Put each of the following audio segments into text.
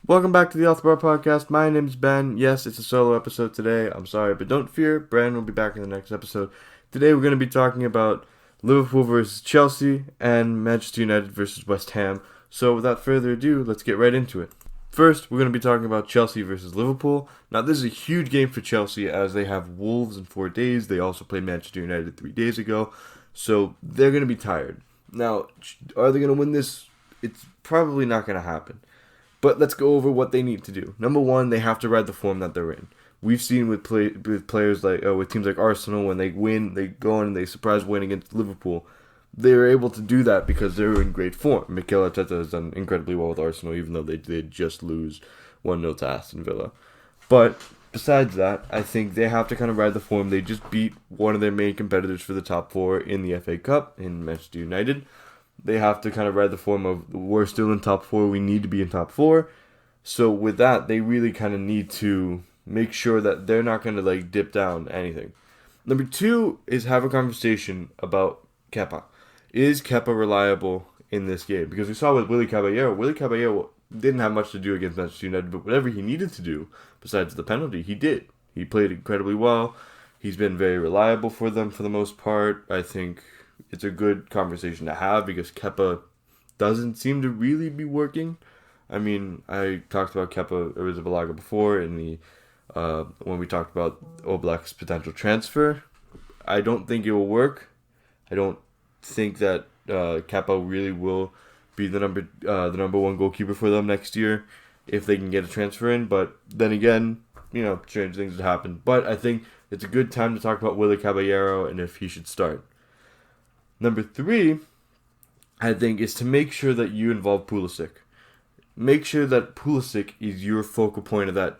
Welcome back to the Alpha Bar Podcast. My name's Ben. Yes, it's a solo episode today. I'm sorry, but don't fear. Brandon will be back in the next episode. Today we're going to be talking about Liverpool versus Chelsea and Manchester United versus West Ham. So without further ado, let's get right into it. First, we're going to be talking about Chelsea versus Liverpool. Now, this is a huge game for Chelsea as they have Wolves in 4 days. They also played Manchester United 3 days ago. So they're going to be tired. Now, are they going to win this? It's probably not going to happen. But let's go over what they need to do. Number one, they have to ride the form that they're in. We've seen with players like with teams like Arsenal, when they win, they go on and they surprise win against Liverpool. They're able to do that because they're in great form. Mikel Arteta has done incredibly well with Arsenal, even though they did just lose 1-0 to Aston Villa. But besides that, I think they have to kind of ride the form. They just beat one of their main competitors for the top four in the FA Cup in Manchester United. They have to kind of ride the form of we're still in top four, we need to be in top four. So with that, they really kind of need to make sure that they're not going to dip down anything. Number two is have a conversation about Kepa. Is Kepa reliable in this game? Because we saw with Willy Caballero didn't have much to do against Manchester United, but whatever he needed to do, besides the penalty, he did. He played incredibly well. He's been very reliable for them for the most part. I think it's a good conversation to have because Kepa doesn't seem to really be working. I mean, I talked about Kepa Arrizabalaga before in the when we talked about Oblak's potential transfer. I don't think it will work. I don't think that Kepa really will be the number one goalkeeper for them next year if they can get a transfer in. But then again, strange things have happened. But I think it's a good time to talk about Willy Caballero and if he should start. Number three, I think, is to make sure that you involve Pulisic. Make sure that Pulisic is your focal point of that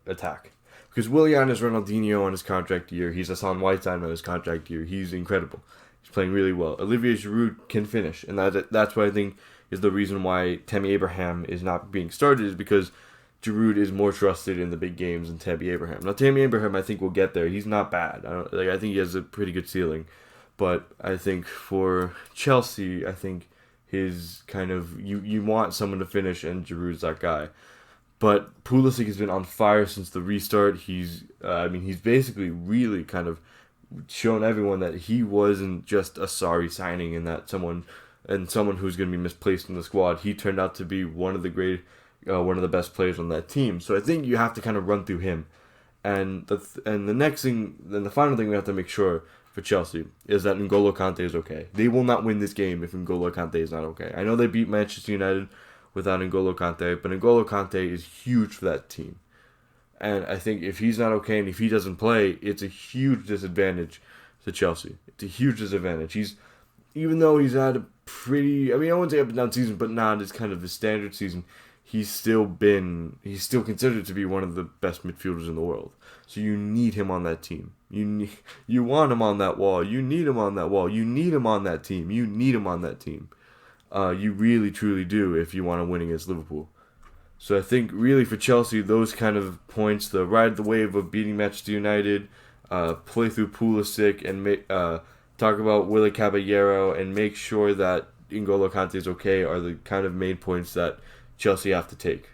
attack. Because Willian is Ronaldinho on his contract year. He's Hassan Whiteside on his contract year. He's incredible. He's playing really well. Olivier Giroud can finish. And that's what I think is the reason why Tammy Abraham is not being started, is because Giroud is more trusted in the big games than Tammy Abraham. Now, Tammy Abraham, I think, will get there. He's not bad. I think he has a pretty good ceiling. But I think for Chelsea, I think his kind of you want someone to finish, and Giroud's that guy. But Pulisic has been on fire since the restart. He's basically really kind of shown everyone that he wasn't just a sorry signing, and that someone who's going to be misplaced in the squad. He turned out to be one of the best players on that team. So I think you have to kind of run through him. And the final thing we have to make sure for Chelsea is that N'Golo Kante is okay. They will not win this game if N'Golo Kante is not okay. I know they beat Manchester United without N'Golo Kante, but N'Golo Kante is huge for that team. And I think if he's not okay and if he doesn't play, it's a huge disadvantage to Chelsea. It's a huge disadvantage. Even though he's had a pretty, I wouldn't say up and down season, but not as kind of the standard season, he's still considered to be one of the best midfielders in the world. So you need him on that team. You want him on that wall. You need him on that wall. You need him on that team. You need him on that team. You really, truly do if you want to win against Liverpool. So I think really for Chelsea, those kind of points, the ride the wave of beating Manchester United, play through Pulisic, and talk about Willy Caballero, and make sure that N'Golo Kante is okay, are the kind of main points that Chelsea have to take.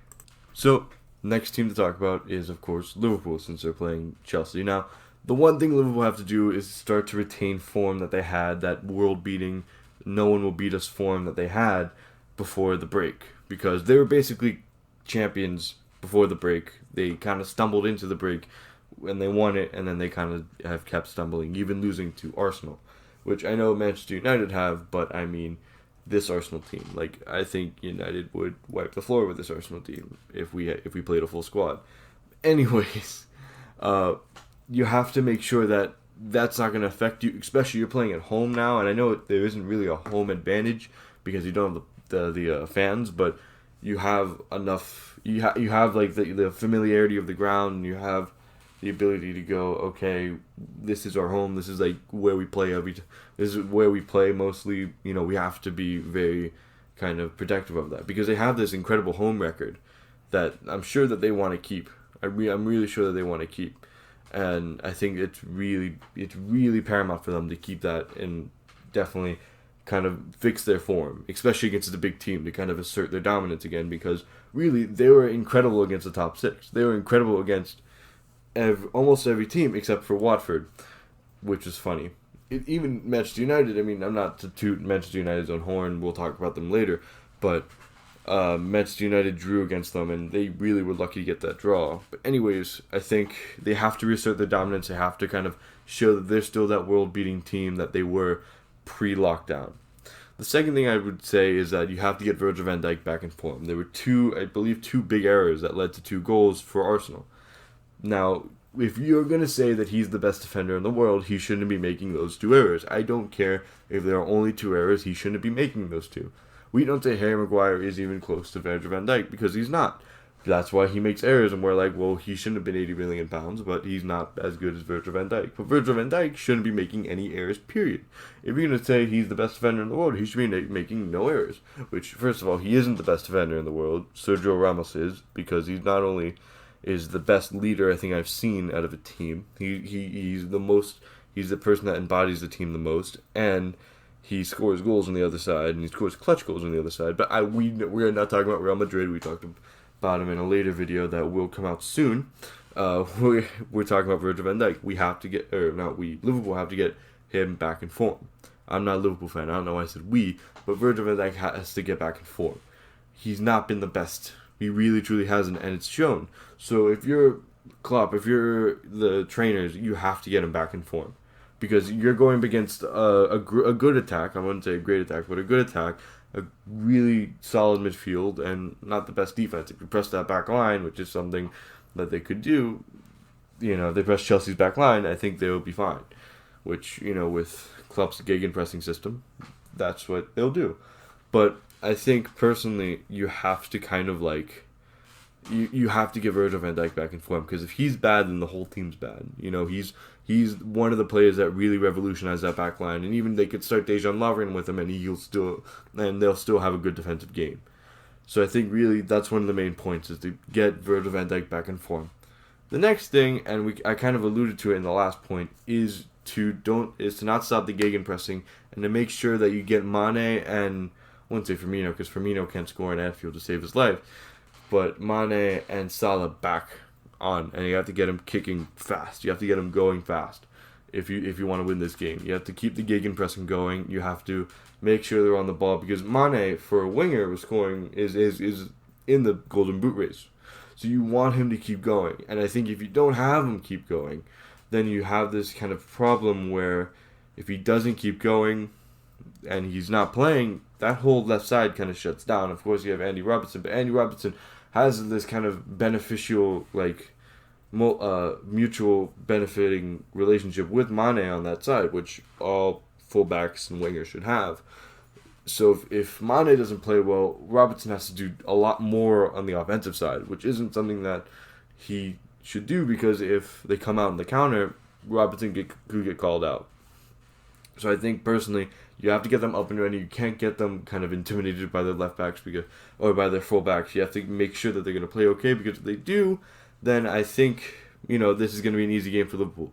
So next team to talk about is, of course, Liverpool, since they're playing Chelsea. Now, the one thing Liverpool have to do is start to retain form that they had, that world-beating, no one will beat us form that they had before the break. Because they were basically champions before the break. They kind of stumbled into the break and they won it, and then they kind of have kept stumbling, even losing to Arsenal, which I know Manchester United have, but I mean this Arsenal team. I think United would wipe the floor with this Arsenal team if we played a full squad. Anyways, you have to make sure that that's not going to affect you, especially you're playing at home now. And I know there isn't really a home advantage because you don't have the fans, but you have enough. You have the familiarity of the ground, and you have the ability to go, okay, this is our home. This is where we play This is where we play mostly. We have to be very kind of protective of that because they have this incredible home record that I'm sure that they want to keep. I'm really sure that they want to keep. And I think it's really paramount for them to keep that and definitely kind of fix their form, especially against the big team, to kind of assert their dominance again, because really they were incredible against the top six. They were incredible against almost every team except for Watford, which is funny. Even Manchester United, I mean, I'm not to toot Manchester United's own horn, we'll talk about them later, but Manchester United drew against them, and they really were lucky to get that draw. But anyways, I think they have to reassert their dominance. They have to kind of show that they're still that world-beating team that they were pre-lockdown. The second thing I would say is that you have to get Virgil van Dijk back in form. There were two big errors that led to 2 goals for Arsenal. Now, if you're going to say that he's the best defender in the world, he shouldn't be making those 2 errors. I don't care if there are only 2 errors, he shouldn't be making those 2. We don't say Harry Maguire is even close to Virgil van Dijk, because he's not. That's why he makes errors, and we're like, well, he shouldn't have been £80 million, but he's not as good as Virgil van Dijk. But Virgil van Dijk shouldn't be making any errors, period. If you're going to say he's the best defender in the world, he should be making no errors. Which, first of all, he isn't the best defender in the world. Sergio Ramos is, because he's not only is the best leader I think I've seen out of a team, he's the person that embodies the team the most, and he scores goals on the other side, and he scores clutch goals on the other side. But we're not talking about Real Madrid. We talked about him in a later video that will come out soon. We're talking about Virgil van Dijk. Liverpool have to get him back in form. I'm not a Liverpool fan. I don't know why I said we, but Virgil van Dijk has to get back in form. He's not been the best. He really, truly hasn't, and it's shown. So if you're Klopp, if you're the trainers, you have to get him back in form. Because you're going against a good attack. I wouldn't say a great attack, but a good attack. A really solid midfield and not the best defense. If you press that back line, which is something that they could do, they press Chelsea's back line, I think they will be fine. Which, with Klopp's gegenpressing system, that's what they'll do. But I think, personally, you have to kind of you have to get Virgil van Dijk back in form, because if he's bad, then the whole team's bad. He's one of the players that really revolutionized that back line, and even they could start Dejan Lovren with him, and they'll still have a good defensive game. So I think really that's one of the main points, is to get Virgil van Dijk back in form. The next thing, and I kind of alluded to it in the last point, is to not stop the gegenpressing, and to make sure that you get Mane and, I wouldn't say Firmino, because Firmino can't score in Anfield to save his life, but Mane and Salah back on, and you have to get him kicking fast. You have to get him going fast if you want to win this game. You have to keep the gegenpressing going. You have to make sure they're on the ball, because Mane, for a winger, was scoring is in the Golden Boot race. So you want him to keep going. And I think if you don't have him keep going, then you have this kind of problem where if he doesn't keep going and he's not playing, that whole left side kind of shuts down. Of course, you have Andy Robertson, but Andy Robertson has this kind of beneficial, mutual benefiting relationship with Mane on that side, which all fullbacks and wingers should have. So if Mane doesn't play well, Robertson has to do a lot more on the offensive side, which isn't something that he should do, because if they come out in the counter, Robertson could get called out. So I think, personally, you have to get them up and running. You can't get them kind of intimidated by their left backs or by their full backs. You have to make sure that they're going to play okay, because if they do, then I think, this is going to be an easy game for Liverpool.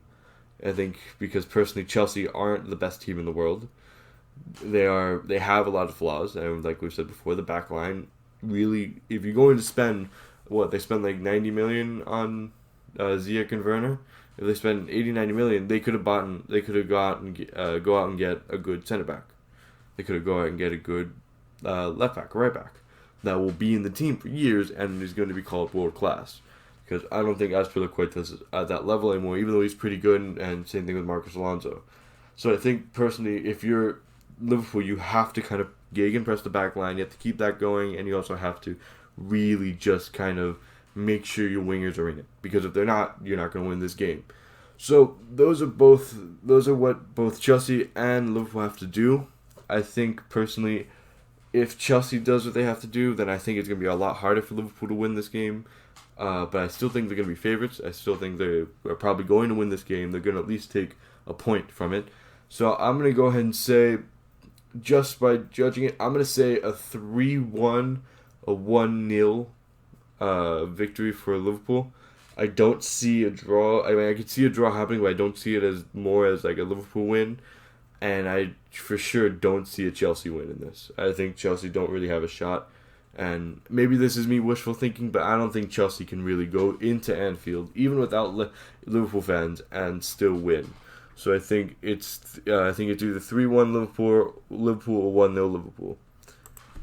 I think because, personally, Chelsea aren't the best team in the world. They have a lot of flaws, and like we've said before, the back line, really, if you're going to spend, they spend like 90 million on Ziyech and Werner. If they spend 80-90 million, they could have go out and get a good center back. They could have go out and get a good left back or right back that will be in the team for years and is going to be called world class. Because I don't think Azpilicueta is at that level anymore, even though he's pretty good, and same thing with Marcos Alonso. So I think, personally, if you're Liverpool, you have to kind of gegenpress the back line. You have to keep that going, and you also have to really just kind of make sure your wingers are in it, because if they're not, you're not going to win this game. So those are what both Chelsea and Liverpool have to do. I think, personally, if Chelsea does what they have to do, then I think it's going to be a lot harder for Liverpool to win this game. But I still think they're going to be favorites. I still think they're probably going to win this game. They're going to at least take a point from it. So I'm going to go ahead and say, just by judging it, I'm going to say a 3-1, a 1-0 victory for Liverpool. I don't see a draw. I mean, I could see a draw happening, but I don't see it as more as like a Liverpool win. and I for sure don't see a Chelsea win in this. I think Chelsea don't really have a shot, and maybe this is me wishful thinking, but I don't think Chelsea can really go into Anfield, even without Liverpool fans, and still win. So I think it's either 3-1 Liverpool or 1-0 Liverpool.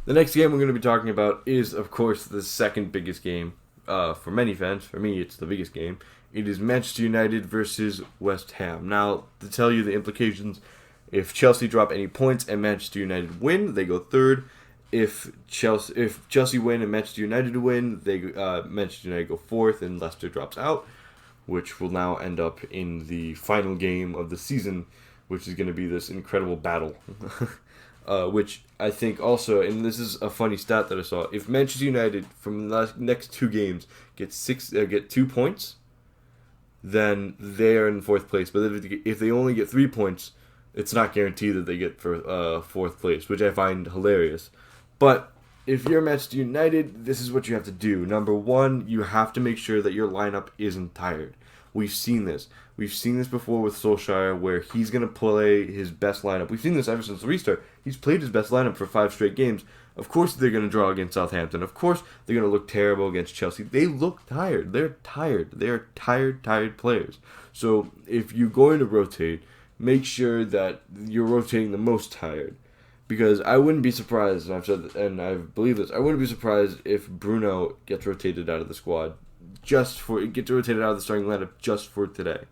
The next game we're going to be talking about is, of course, the second biggest game for many fans. For me, it's the biggest game. It is Manchester United versus West Ham. Now, to tell you the implications, if Chelsea drop any points and Manchester United win, they go third. If Chelsea win and Manchester United win, Manchester United go fourth and Leicester drops out, which will now end up in the final game of the season, which is going to be this incredible battle. Which I think also, and this is a funny stat that I saw, if Manchester United from the next 2 games get 2 points, then they are in 4th place. But if they only get 3 points, it's not guaranteed that they get for 4th place, which I find hilarious. But if you're Manchester United, this is what you have to do. Number 1, you have to make sure that your lineup isn't tired. We've seen this. We've seen this before with Solskjaer, where he's going to play his best lineup. We've seen this ever since the restart. He's played his best lineup for 5 straight games. Of course they're going to draw against Southampton. Of course they're going to look terrible against Chelsea. They look tired. They're tired. They are tired players. So if you're going to rotate, make sure that you're rotating the most tired. Because I wouldn't be surprised, and I've said, and I believe this, I wouldn't be surprised if Bruno gets rotated out of the squad, gets rotated out of the starting lineup just for today,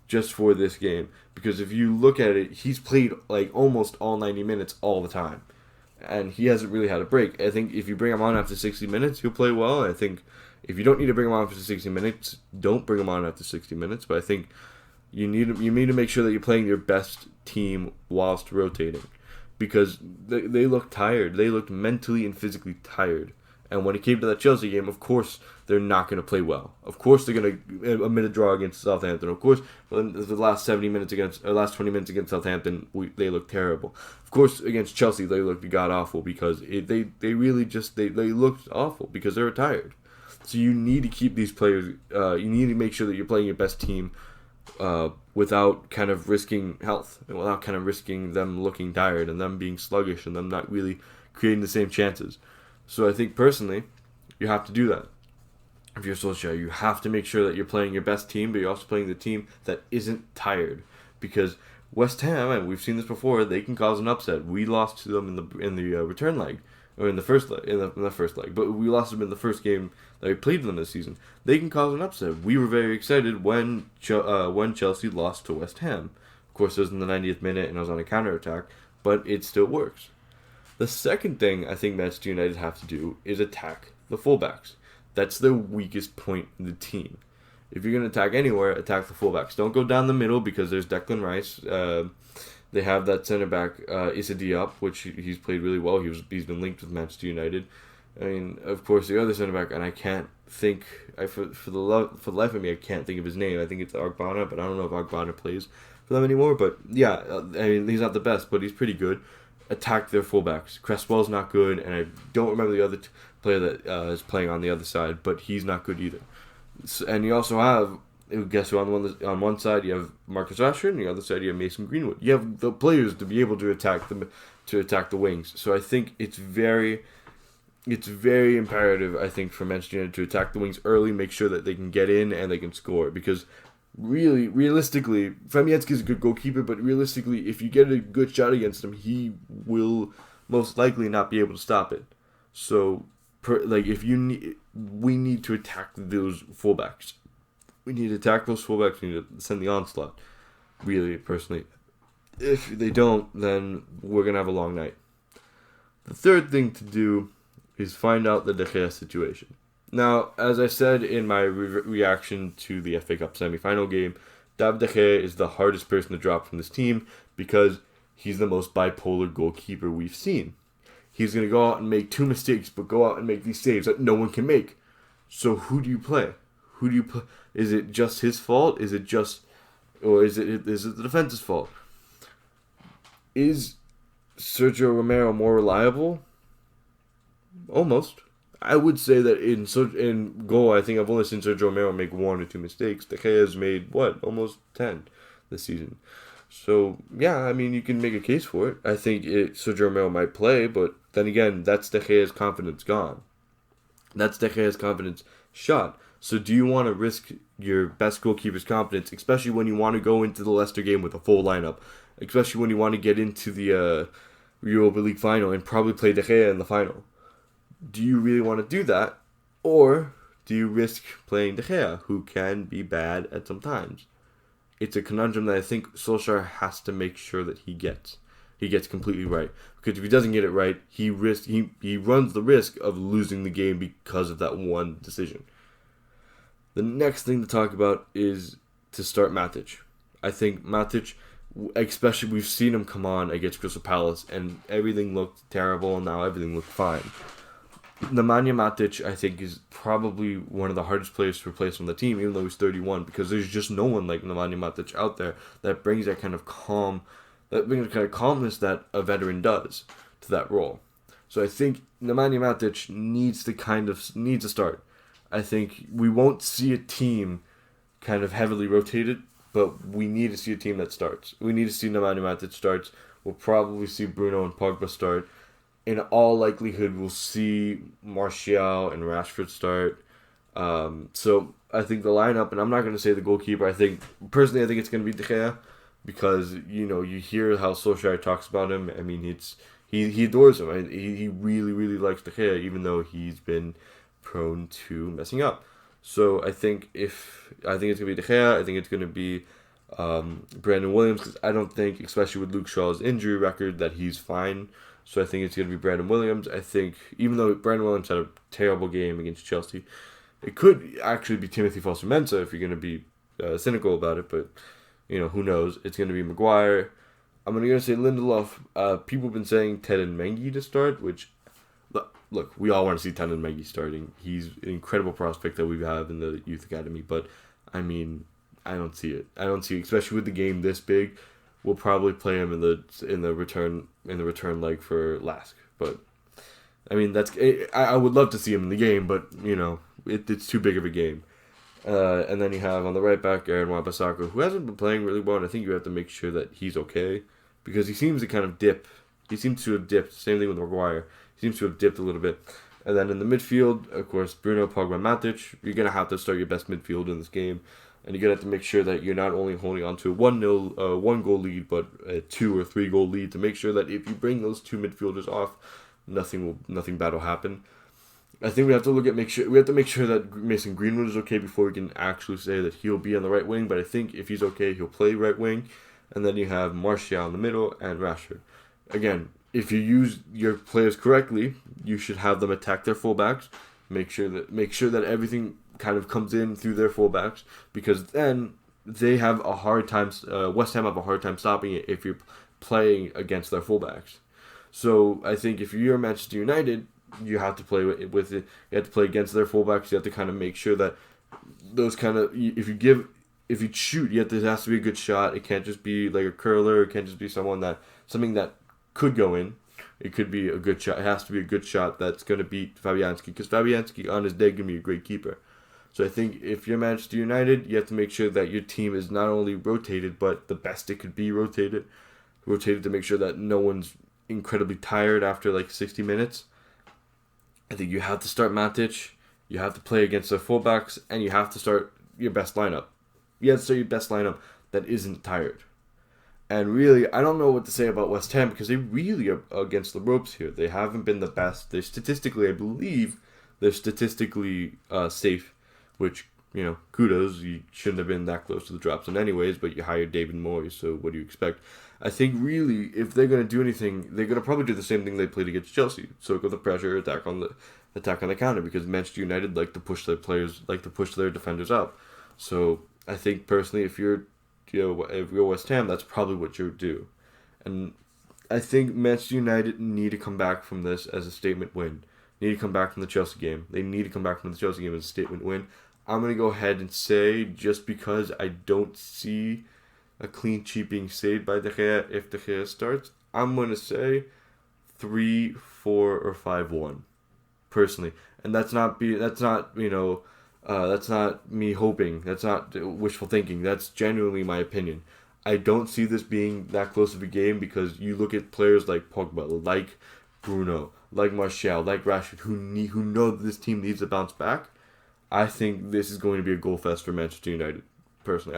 just for this game. Because if you look at it, he's played like almost all 90 minutes all the time, and he hasn't really had a break. I think if you bring him on after 60 minutes, he'll play well. I think if you don't need to bring him on after 60 minutes, don't bring him on after 60 minutes. But I think you need to make sure that you're playing your best team whilst rotating. Because they looked tired. They looked mentally and physically tired. And when it came to that Chelsea game, of course, they're not going to play well. Of course, they're going to admit a draw against Southampton. Of course, the last 20 minutes against Southampton, they looked terrible. Of course, against Chelsea, they looked god-awful because they looked awful because they were tired. So you need to keep these players, you need to make sure that you're playing your best team without kind of risking health and without kind of risking them looking tired and them being sluggish and them not really creating the same chances. So I think personally, you have to do that. If you're Solskjaer, you have to make sure that you're playing your best team, but you're also playing the team that isn't tired. Because West Ham, and we've seen this before, they can cause an upset. We lost to them in the return leg, or in the first leg, but we lost them in the first game that we played them this season. They can cause an upset. We were very excited when Chelsea lost to West Ham. Of course, it was in the 90th minute and it was on a counterattack, but it still works. The second thing I think Manchester United have to do is attack the fullbacks. That's the weakest point in the team. If you're going to attack anywhere, attack the fullbacks. Don't go down the middle because there's Declan Rice. They have that centre back Issa Diop, which he's played really well. He's been linked with Manchester United. I mean, of course, the other centre back, and I can't think for the life of me, I can't think of his name. I think it's Ogbonna, but I don't know if Ogbonna plays for them anymore. But yeah, I mean, he's not the best, but he's pretty good. Attack their fullbacks. Cresswell's not good, and I don't remember the other player that is playing on the other side, but he's not good either. So, and you also have, guess who on one side you have Marcus Rashford, and the other side you have Mason Greenwood. You have the players to be able to attack the wings. So I think it's very imperative, I think, for Manchester United to attack the wings early, make sure that they can get in and they can score. Because realistically, Fabianski's a good goalkeeper, but realistically, if you get a good shot against him, he will most likely not be able to stop it. So, we need to attack those fullbacks. We need to attack those fullbacks. We need to send the onslaught. Really, personally, if they don't, then we're gonna have a long night. The third thing to do is find out the De Gea situation. Now, as I said in my reaction to the FA Cup semi-final game, David De Gea is the hardest person to drop from this team because he's the most bipolar goalkeeper we've seen. He's going to go out and make 2 mistakes, but go out and make these saves that no one can make. So who do you play? Is it just his fault? Is it the defense's fault? Is Sergio Romero more reliable? Almost. I would say that in goal, I think I've only seen Sergio Romero make 1 or 2 mistakes. De Gea has made, almost 10 this season. So, yeah, I mean, you can make a case for it. I think Sergio Romero might play, but then again, that's De Gea's confidence gone. That's De Gea's confidence shot. So, do you want to risk your best goalkeeper's confidence, especially when you want to go into the Leicester game with a full lineup, especially when you want to get into the Europa League final and probably play De Gea in the final? Do you really want to do that? Or do you risk playing De Gea, who can be bad at some times? It's a conundrum that I think Solskjaer has to make sure that he gets. He gets completely right. Because if he doesn't get it right, he runs the risk of losing the game because of that one decision. The next thing to talk about is to start Matic. I think Matic, especially we've seen him come on against Crystal Palace, and everything looked terrible, and now everything looked fine. Nemanja Matic, I think, is probably one of the hardest players to replace on the team, even though he's 31, because there's just no one like Nemanja Matic out there that brings that kind of calmness that a veteran does to that role. So I think Nemanja Matic needs to start. I think we won't see a team kind of heavily rotated, but we need to see a team that starts. We need to see Nemanja Matic starts. We'll probably see Bruno and Pogba start. In all likelihood, we'll see Martial and Rashford start. So I think the lineup, and I'm not going to say the goalkeeper. I think personally, I think it's going to be De Gea, because you hear how Solskjaer talks about him. I mean, he adores him. He really really likes De Gea, even though he's been prone to messing up. So I think it's going to be De Gea. I think it's going to be Brandon Williams, because I don't think, especially with Luke Shaw's injury record, that he's fine. So I think it's going to be Brandon Williams. I think, even though Brandon Williams had a terrible game against Chelsea, it could actually be Timothy Foster-Mensah if you're going to be cynical about it. But, who knows? It's going to be Maguire. I'm going to say Lindelof. People have been saying Teden Mengi to start, which, look, we all want to see Teden Mengi starting. He's an incredible prospect that we have in the youth academy. But, I mean, I don't see it. Especially with the game this big. We'll probably play him in the return leg for Lask, but I mean I would love to see him in the game, but it's too big of a game. And then you have on the right back Aaron Wan-Bissaka, who hasn't been playing really well, and I think you have to make sure that he's okay, because he seems to kind of dip. He seems to have dipped. Same thing with Maguire. He seems to have dipped a little bit. And then in the midfield, of course, Bruno, Pogba, Matic. You're gonna have to start your best midfield in this game. And you're going to have to make sure that you're not only holding on to a 1 goal lead, but a 2 or 3 goal lead, to make sure that if you bring those two midfielders off, nothing bad will happen. I think we have to make sure that Mason Greenwood is okay before we can actually say that he'll be on the right wing. But I think if he's okay, he'll play right wing. And then you have Martial in the middle and Rashford. Again, if you use your players correctly, you should have them attack their fullbacks. Make sure that everything kind of comes in through their fullbacks, because then they have a hard time. West Ham have a hard time stopping it if you're playing against their fullbacks. So I think if you're Manchester United, you have to play with it. You have to play against their fullbacks. You have to kind of make sure that those kind of if you shoot, it has to be a good shot. It can't just be like a curler. It can't just be something that could go in. It could be a good shot. It has to be a good shot that's going to beat Fabianski, because Fabianski on his day can be a great keeper. So I think if you're Manchester United, you have to make sure that your team is not only rotated, but the best it could be rotated to make sure that no one's incredibly tired after like 60 minutes. I think you have to start Matic, you have to play against their fullbacks, and you have to start your best lineup. You have to start your best lineup that isn't tired. And really, I don't know what to say about West Ham, because they really are against the ropes here. They haven't been the best. I believe they're statistically safe, which, kudos. You shouldn't have been that close to the drop zone anyways, but you hired David Moyes, so what do you expect? I think really, if they're going to do anything, they're going to probably do the same thing they played against Chelsea. Circle the pressure, attack on the counter, because Manchester United like to push their defenders up. So I think personally, if you're West Ham, that's probably what you would do. And I think Manchester United need to come back from this as a statement win. Need to come back from the Chelsea game. They need to come back from the Chelsea game as a statement win. I'm going to go ahead and say, just because I don't see a clean sheet being saved by De Gea if De Gea starts, I'm going to say 3-4 or 5-1, personally. And that's not me hoping. That's not wishful thinking. That's genuinely my opinion. I don't see this being that close of a game because you look at players like Pogba, like Bruno, like Martial, like Rashford, who know that this team needs to bounce back. I think this is going to be a goal fest for Manchester United. Personally,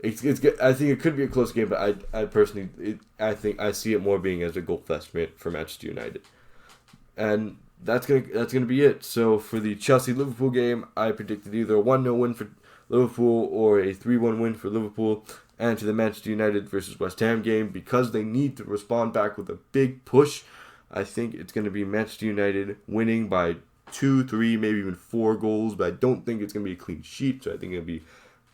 I think it could be a close game, but I personally I think I see it more being as a goal fest for Manchester United, and that's gonna be it. So for the Chelsea Liverpool game, I predicted either a 1-0 win for Liverpool or a 3-1 win for Liverpool. And to the Manchester United versus West Ham game, because they need to respond back with a big push, I think it's going to be Manchester United winning by 2, 3, maybe even 4 goals, but I don't think it's going to be a clean sheet, so I think it'll be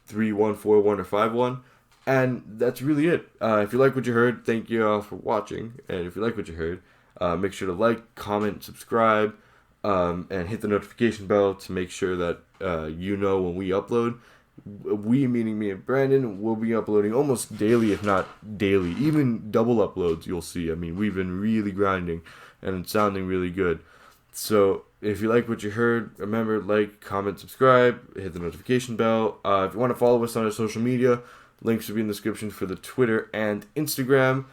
3-1, 4-1, or 5-1. And that's really it. If you like what you heard, thank you all for watching. And if you like what you heard, make sure to like, comment, subscribe, and hit the notification bell to make sure that you know when we upload. We, meaning me and Brandon, will be uploading almost daily, if not daily, even double uploads. You'll see. I mean, we've been really grinding, and it's sounding really good. So if you like what you heard, remember, like, comment, subscribe, hit the notification bell. If you want to follow us on our social media, links will be in the description for the Twitter and Instagram.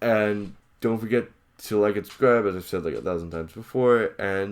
And don't forget to like and subscribe, as I've said like 1,000 times before. And